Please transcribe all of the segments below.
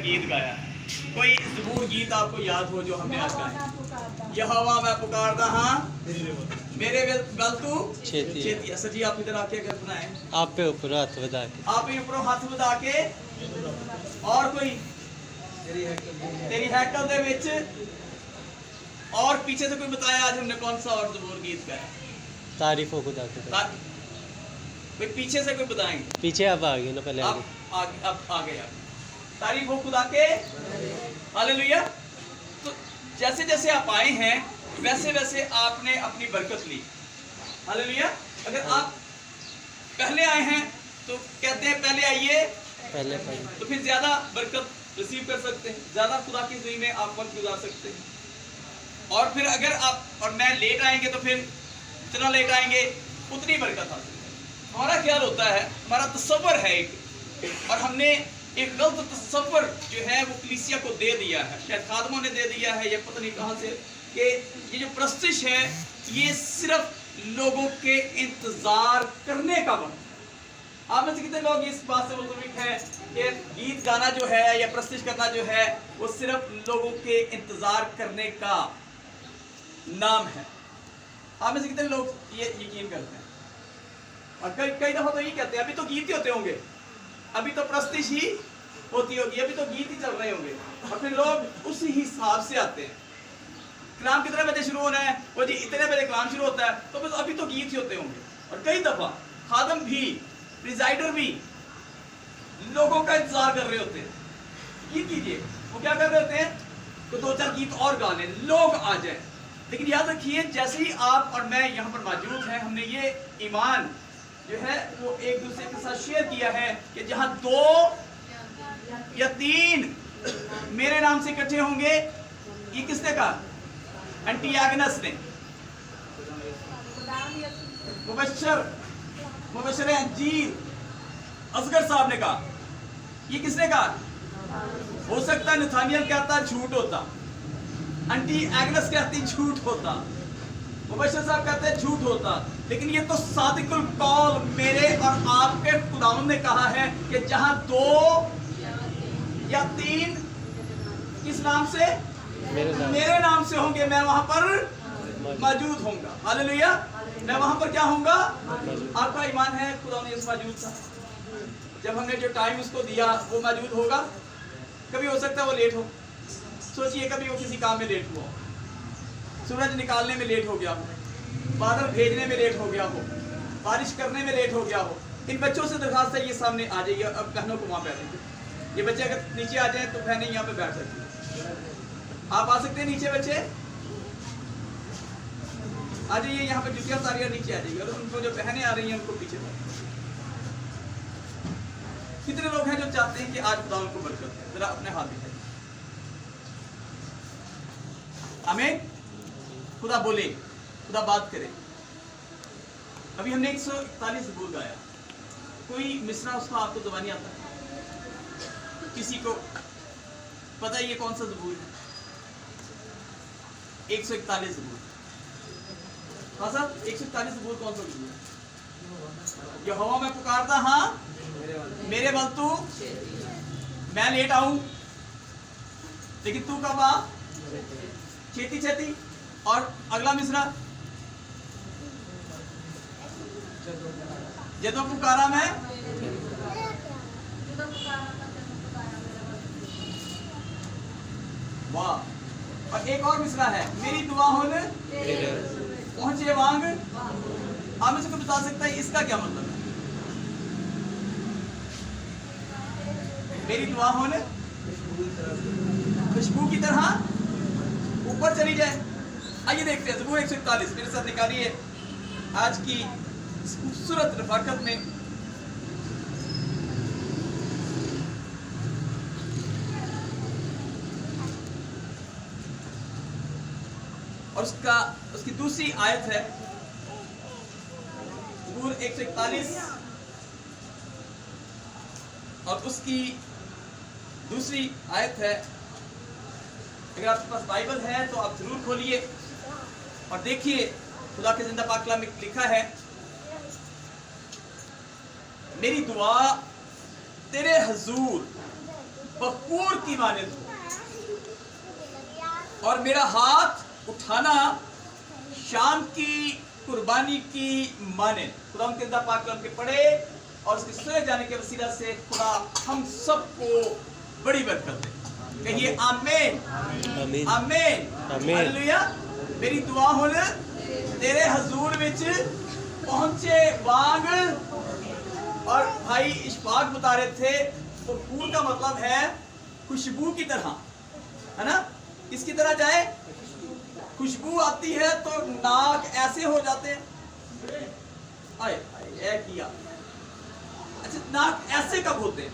गीत गाया है। कोई ज़बूर गीत आपको याद हो जो हमने आज गाया? यहोवा मैं पुकारदा हाँ मेरे बल तू छेती है। छेती। असर जी आप इधर आके अगर बनाए आप पे ऊपर हाथ बधा के, आप ही ऊपर हाथ बधा के। और कोई तेरी हैकल दे विच। और पीछे से कोई बताया आज हमने कौन सा और ज़बूर गीत गाया? तारीफों खुदा के। कोई पीछे से कोई बताएंगे? पीछे आप आ गए ना, पहले आप आगे अब आगे तारीफ हो खुदा के। हालेलुया। तो जैसे जैसे आप आए हैं वैसे वैसे आपने अपनी बरकत ली। हालेलुया। अगर आप पहले आए हैं तो कहते हैं पहले आइए पहले तो फिर ज्यादा बरकत रिसीव कर सकते हैं, ज्यादा खुदा की ज़िंदगी में आप वक्त गुजार सकते हैं। और फिर अगर आप और मैं लेट आएंगे तो फिर जितना लेट आएंगे उतनी बरकत हासिल है। हमारा ख्याल होता है, हमारा तसव्वुर है एक, और हमने एक गलत तसव्वुर जो है वो कलीसिया को दे दिया है, शायद खादमों ने दे दिया है या पता नहीं कहाँ से, कि ये जो प्रस्तिश है ये सिर्फ लोगों के इंतजार करने का वक्त। आप में से कितने लोग इस बात से मुतफिक हैं कि गीत गाना जो है या प्रस्तिश करना जो है वो सिर्फ लोगों के इंतजार करने का नाम है? आप में से कितने लोग ये यकीन करते हैं? और कई दफा तो ये कहते हैं अभी तो गीत ही होते होंगे, अभी तो प्रस्तिश ही होती होगी, अभी तो गीत ही चल रहे होंगे। और फिर लोग उसी हिसाब से आते हैं। कलाम कितने बजे शुरू होना है? वो जी इतने बजे कलाम शुरू होता है, तो बस अभी तो गीत ही होते होंगे। और कई दफा खादम भी, प्रिजाइडर भी लोगों का इंतजार कर रहे होते हैं। गीत कीजिए, वो क्या कर रहे होते हैं? तो 2-4 गीत और गा लें, लोग आ जाए। लेकिन याद रखिए जैसे ही आप और मैं यहाँ पर मौजूद हैं, हमने ये ईमान जो है वो एक दूसरे के साथ शेयर किया है कि जहां 2 या 3 मेरे नाम से इकट्ठे होंगे। ये किसने कहा? एंटियागनस ने, मुबश्शिर अंजीर असगर साहब ने कहा। ये किसने कहा? हो सकता है नथानियल कहता झूठ होता, एंटियागनस कहती झूठ होता, मुबश्शिर साहब कहते हैं झूठ होता, लेकिन ये तो सादिकुल कौल मेरे और आपके खुदावंद ने कहा है कि जहां 2 या 3 किस नाम से? मेरे नाम से होंगे, मैं वहां पर मौजूद होऊंगा। हालेलुया। मैं वहां पर क्या होऊंगा? आपका ईमान है खुदा ने इस मौजूद था। जब हमने जो टाइम उसको दिया वो मौजूद होगा। कभी हो सकता है वो लेट हो। सोचिए कभी वो किसी काम में लेट हुआ, सूरज निकालने में लेट हो गया हो, बादल भेजने में लेट हो गया हो, बारिश करने में लेट हो गया हो। इन बच्चों से दरखास्त है ये सामने आ जाइए। अब बहनों को वहाँ बैठेंगे। ये बच्चे अगर नीचे आ जाएं तो बहनें यहाँ पे बैठ सकती हैं। आप आ सकते हैं नीचे बच्चे, आ जाइए यहाँ पे। जुतियाँ उतारिए, नीचे आ जाइए। और उनको जो बहनें आ रही हैं उनको पीछे बैठ। कितने लोग हैं जो चाहते हैं कि आज खुदा उनको बरकत दे? जरा अपने हाथ दिखाइए। आमीन। खुदा बोले, खुदा बात करे। अभी हमने 141 ज़बूर गाया। कोई मिसरा उसका आपको ज़बानी आता है? किसी को पता है ये कौन सा ज़बूर है? 141 ज़बूर। हाँ सर, 141 ज़बूर कौन सा ज़बूर है? यहोवा मैं पुकारदा हाँ मेरे बल तू। मैं लेट आऊं लेकिन तू कब आ? छेती छेती। और अगला मिसरा, जदों पुकारा मैं। वाह। और एक और मिसरा है, मेरी दुआ होने पहुंचे वांग। आप में से कोई बता सकता है इसका क्या मतलब है? मेरी दुआ होने खुशबू की तरह ऊपर चली जाए। आइए देखते हैं ज़बूर 141 मेरे साथ निकालिए आज की खूबसूरत रफाकत में। और उसकी दूसरी आयत है ज़बूर 141 और उसकी दूसरी आयत है। अगर आपके पास बाइबल है तो आप जरूर खोलिए और देखिए खुदा के जिंदा पाक कलाम में लिखा है, मेरी दुआ तेरे हुजूर बखूर की मानिंद हो, और मेरा हाथ उठाना शाम की कुर्बानी की मानिंद। खुदा उनके पाक कलाम के पढ़े और उसके सुने जाने के वसीला से खुदा हम सबको बड़ी बरकत दे। कहिए आमीन आमीन आमीन आमीन। हालेलुया। मेरी दुआ हुन तेरे हजूर विच पहुंचे वांग। और भाई इशफाक बता रहे थे बखूर का मतलब है खुशबू की तरह, है ना। किसकी तरह जाए? खुशबू आती है तो नाक ऐसे हो जाते हैं। आए ये किया। अच्छा, नाक ऐसे कब होते हैं?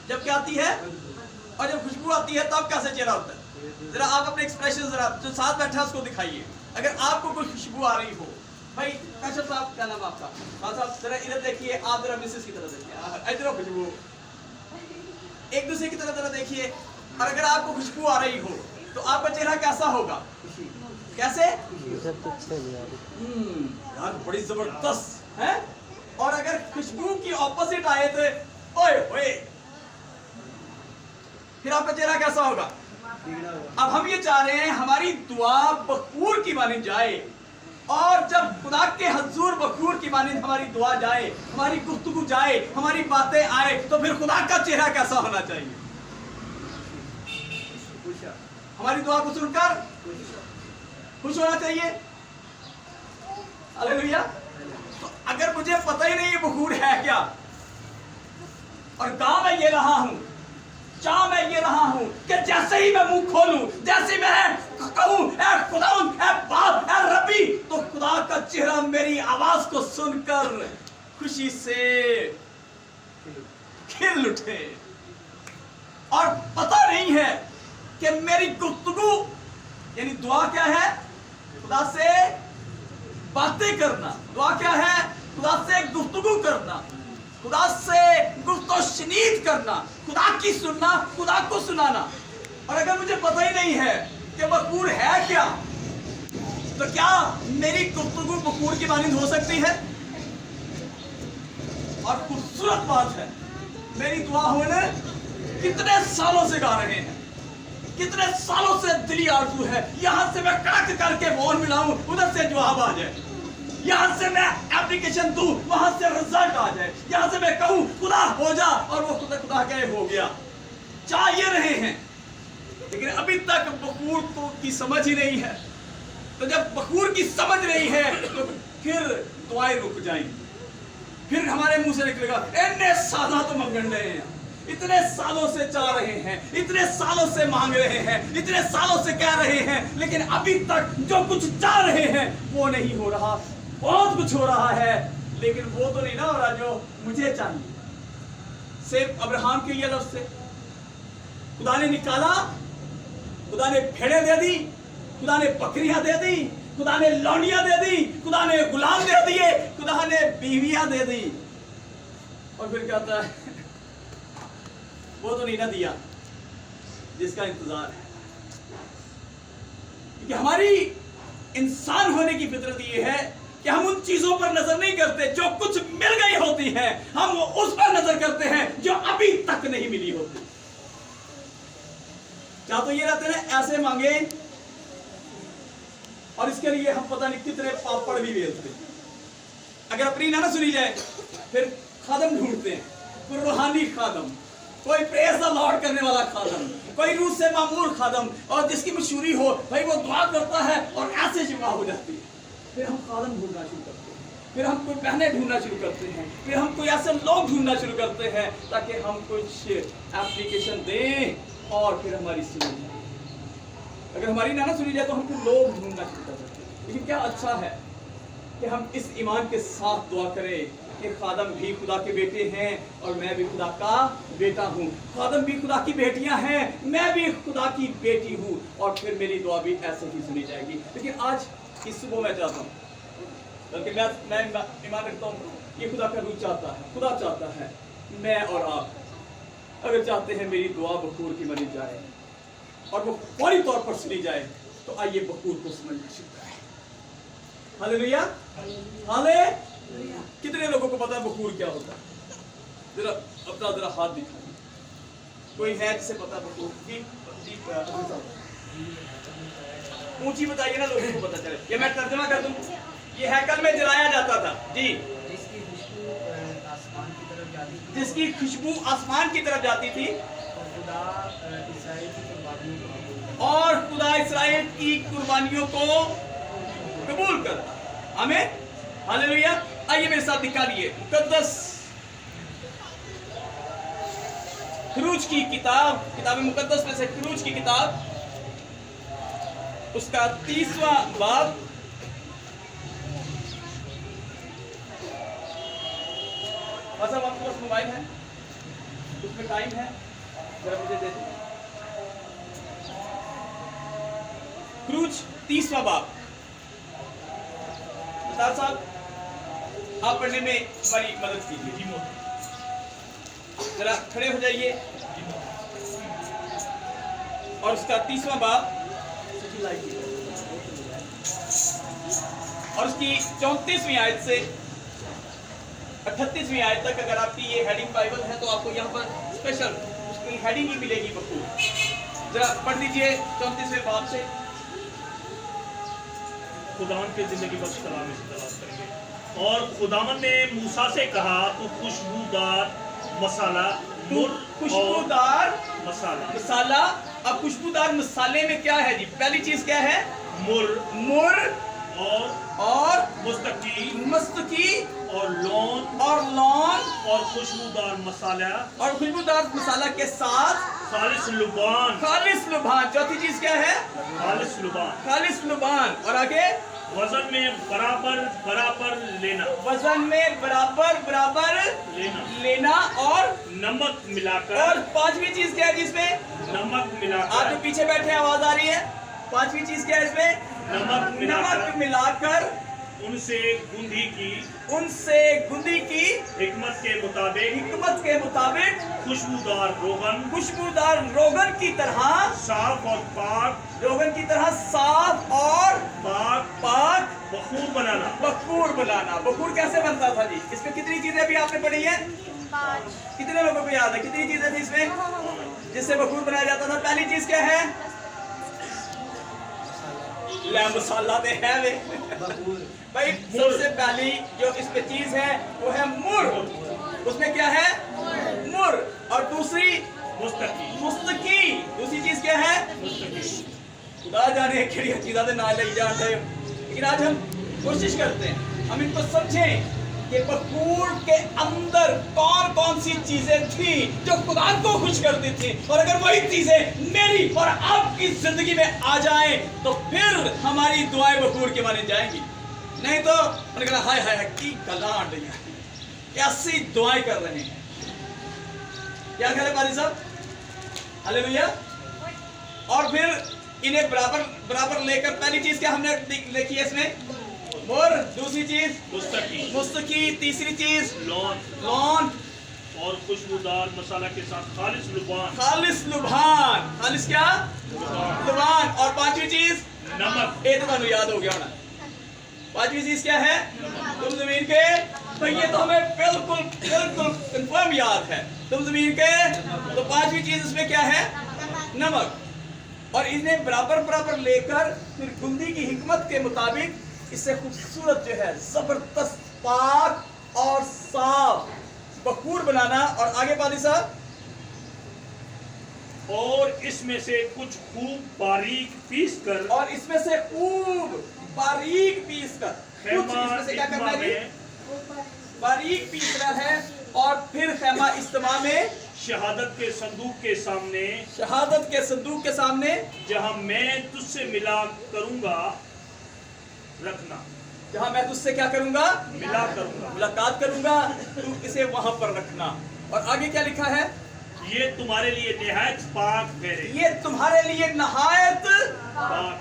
जब क्या आती है? और जब खुशबू आती है तब कैसे चेहरा होता है? जरा आप अपने एक्सप्रेशन जरा जो साथ बैठा है उसको दिखाइए। अगर आपको कोई खुशबू आ रही हो, भाई कश्यप साहब, क्या नाम आपका? हाँ साहब, जरा इधर देखिए, आप जरा मिसेस की तरह देखिए, इधर खुशबू, एक दूसरे की तरह जरा देखिए। और अगर आपको खुशबू आ रही हो तो आपका चेहरा कैसा होगा? कैसे? यार बड़ी जबरदस्त है। और अगर खुशबू की ऑपोजिट आए तो ओए ओए, फिर आपका चेहरा कैसा होगा? अब हम ये चाह रहे हैं हमारी दुआ बखूर की मानी जाए, और जब खुदा के हजूर बखूर की मानिंद हमारी दुआ जाए, हमारी गुफ्तगू जाए, हमारी बातें आए, तो फिर खुदा का चेहरा कैसा होना चाहिए? हमारी दुआ को सुनकर खुश होना चाहिए। हालेलुया। तो अगर मुझे पता ही नहीं ये बखूर है क्या, और गांव में ये रहा हूं, चाह मैं ये रहा हूं कि जैसे ही मैं मुंह खोलूं, जैसे मैं कहूं ए खुदाउन, ए बाप, ए रब्बी, तो खुदा का चेहरा मेरी आवाज को सुनकर खुशी से खिल उठे। और पता नहीं है कि मेरी गुफ्तगू यानी दुआ क्या है? खुदा से बातें करना। दुआ क्या है? खुदा से गुफ्तगू करना, खुदा से गुफ्तो शनीद करना, खुदा की सुनना, खुदा को सुनाना। और अगर मुझे पता ही नहीं है कि बखूर है क्या, तो क्या मेरी गुफ्तगू बखूर की मानिंद हो सकती है? और खूबसूरत बात है, मेरी दुआ होने कितने सालों से गा रहे हैं, कितने सालों से दिली आरज़ू है यहां से मैं कड़क करके बोल मिलाऊं, उधर से जवाब आ जाए, यहां से मैं एप्लीकेशन दूं, वहां से रिजल्ट आ जाए, यहां से मैं कहूं खुदा हो जा, और वो खुदा खुदा कहे हो गया। चाह ये रहे हैं, लेकिन अभी तक बखूर की समझ ही नहीं है। तो जब बखूर की समझ नहीं है तो फिर दुआएं रुक जाएंगी, फिर हमारे मुंह से निकलेगा इतने सादा तो मंगन रहे हैं, इतने सालों से चाह रहे हैं, इतने सालों से मांग रहे हैं, इतने सालों से कह रहे हैं, लेकिन अभी तक जो कुछ चाह रहे हैं वो नहीं हो रहा। बहुत कुछ हो रहा है लेकिन वो तो नहीं ना हो रहा जो मुझे चाहिए। सिर्फ अब्राहम के ये लफ्ज से खुदा ने निकाला, खुदा ने भेड़ें दे दी, खुदा ने बकरियां दे दी, खुदा ने लौंडियां दे दी, खुदा ने गुलाम दे दिए, खुदा ने बीवियां दे दी, और फिर कहता है वो तो नहीं ना दिया जिसका इंतजार है। क्योंकि हमारी इंसान होने की फितरत ये है कि हम उन चीजों पर नजर नहीं करते जो कुछ मिल गई होती हैं, हम उस पर नजर करते हैं जो अभी तक नहीं मिली होती। क्या तो ये रहते हैं ऐसे मांगे, और इसके लिए हम पता नहीं कितने पापड़ भी बेचते हैं। अगर अपनी ना सुनी जाए फिर खादम ढूंढते हैं, कोई रूहानी खादम, कोई प्रेज द लॉर्ड करने वाला खादम, कोई रूह से मामूर खादम, और जिसकी मशहूरी हो भाई वो दुआ करता है और ऐसे शिफा हो जाती है। फिर हम खादम ढूंढना शुरू करते हैं, फिर हम कोई बहनें ढूंढना शुरू करते हैं, फिर हम कोई ऐसे लोग ढूंढना शुरू करते हैं ताकि हम कुछ एप्लीकेशन दें और फिर हमारी सुनी जाए। अगर हमारी ना सुनी जाए तो हम फिर लोग ढूंढना शुरू कर सकते हैं। लेकिन क्या अच्छा है कि हम इस ईमान के साथ दुआ करें कि खादम भी खुदा के बेटे हैं और मैं भी खुदा का बेटा हूँ, खादम भी खुदा की बेटियां हैं, मैं भी खुदा की बेटी हूँ, और फिर मेरी दुआ भी ऐसे ही सुनी जाएगी। लेकिन आज इस सुबह मैं चाहता हूँ, बल्कि मैं ईमान रखता हूँ ये खुदा का रूह चाहता है, खुदा चाहता है मैं और आप अगर चाहते हैं मेरी दुआ बखूर की मानी जाए और वो फौरी तौर पर सुनी जाए, तो आइए बखूर को समझना शुरू करें। Hallelujah, hallelujah. कितने लोगों को पता है बखूर क्या होता है? जरा अपना जरा हाथ दिखाइए, कोई है जिसे पता बकूर जी? ऊंची बताइए ना, लोगों को पता चले। ये मैं तर्जुमा कर दूं। ये हैकल में जलाया जाता था जी, जिसकी खुशबू आसमान की तरफ जाती थी, जिसकी खुशबू आसमान की तरफ जाती थी, और खुदा इस्राएल की कुर्बानियों को और खुदा इसराइल की कुर्बानियों को कबूल करता। हमें हालेलुया। आइए मेरे साथ निकालिए मुकद्दस खरूज की किताब, किताब मुकद्दस में से खरूज की किताब, उसका 30वां बाब, बस अब आपके पास मोबाइल है, उसमें टाइम है, जरा मुझे दे दो। खरूज 30वां बाब। सरदार साहब आप पढ़ने में हमारी मदद कीजिए, जरा खड़े हो जाइए। और उसका 30वां बाब और उसकी 34वीं आयत से 38वीं आयत तक, अगर आपकी ये हेडिंग बाइबल है तो आपको यहाँ पर स्पेशल उसकी हेडिंग ही मिलेगी बकूर। जरा पढ़ दीजिए 34वें बाब से। खुदावन के जिंदगी बख्श कलाम से तलाश करेंगे। और खुदावन ने मूसा से कहा, तू खुशबूदार मसाला मुर खुशबूदार मसाला मसाला। अब खुशबूदार मसाले में क्या है जी? पहली चीज क्या है? मुर और मुस्तकी मस्तकी और लौंग और लौंग और खुशबूदार मसाला और खुशबूदार मसाला के साथ खालिस लुबान। खालिस लुबान। चौथी चीज क्या है? खालिस लुबान। खालिस लुबान। और आगे वजन में बराबर बराबर लेना। वजन में बराबर बराबर लेना। और नमक मिलाकर। और पांचवी चीज क्या है जिसमें? नमक आप मिलाकर। जो पीछे बैठे हैं आवाज आ रही है? पांचवी चीज क्या है इसमें? नमक मिलाकर उनसे गुंदी की हिकमत के मुताबिक खुशबूदार रोगन की तरह साफ और पाक साफ और पाक बखूर बनाना। बखूर कैसे बनता था जी? इसमें कितनी चीजें भी आपने पढ़ी है? कितने लोगों को याद है कितनी चीजें थी इसमें जिससे बखूर बनाया जाता था? पहली चीज क्या है? मसाला दे है वे भाई। सबसे पहली जो इसमें चीज है वो है मुर। उसमें क्या है? मुर। और दूसरी मुस्तकी। दूसरी चीज क्या है? खुदा जाने केड़ी चीज़ां दे नाम लई जाते हैं, लेकिन आज हम कोशिश करते हैं हम इनको समझें कि बखूर के अंदर कौन कौन सी चीजें थी जो खुदा को खुश करती थी। और अगर वही चीजें मेरी और आपकी जिंदगी में आ जाएं तो फिर हमारी दुआएं बखूर की मानी जाएंगी। नहीं तो मैंने कहा हाय हाय की कलांड कैसी दुआएं कर रहे हैं। क्या ख्याल है पादी साहब? हालेलुया। और फिर इन्हें बराबर बराबर लेकर पहली चीज क्या हमने लिखी है इसमें? मुर। दूसरी चीज मुस्तकी। तीसरी चीज लौन और खुशबूदार मसाला के साथ खालिस लुबान। खालिस क्या? लुबान। और पांचवी चीज नमक। ये तो तुम्हें याद हो गया होना। पांचवी चीज क्या है? तुम जमीन के, तो ये तो हमें बिल्कुल बिल्कुल कंफर्म याद है। तुम जमीन के, तो पांचवी चीज इसमें क्या है? नमक। और इन्हें बराबर बराबर लेकर फिर गुंदी की हिकमत के मुताबिक इससे खूबसूरत जो है जबरदस्त पाक और साफ बखूर बनाना। और आगे पादी साहब, और इसमें से कुछ खूब बारीक पीस कर। और इसमें से खूब बारीक पीस कर। कुछ इसमें से क्या करना है? बारीक पीसना है। और फिर खैमा इज्तिमा में शहादत के संदूक के सामने जहां मैं तुझसे मिला करूंगा रखना। जहां मैं तुझसे क्या करूंगा? मिला करूंगा, मुलाकात करूंगा, तू इसे वहां पर रखना। और आगे क्या लिखा है? ये तुम्हारे लिए निहायत पाक ठहरे। ये तुम्हारे लिए नहायत पाक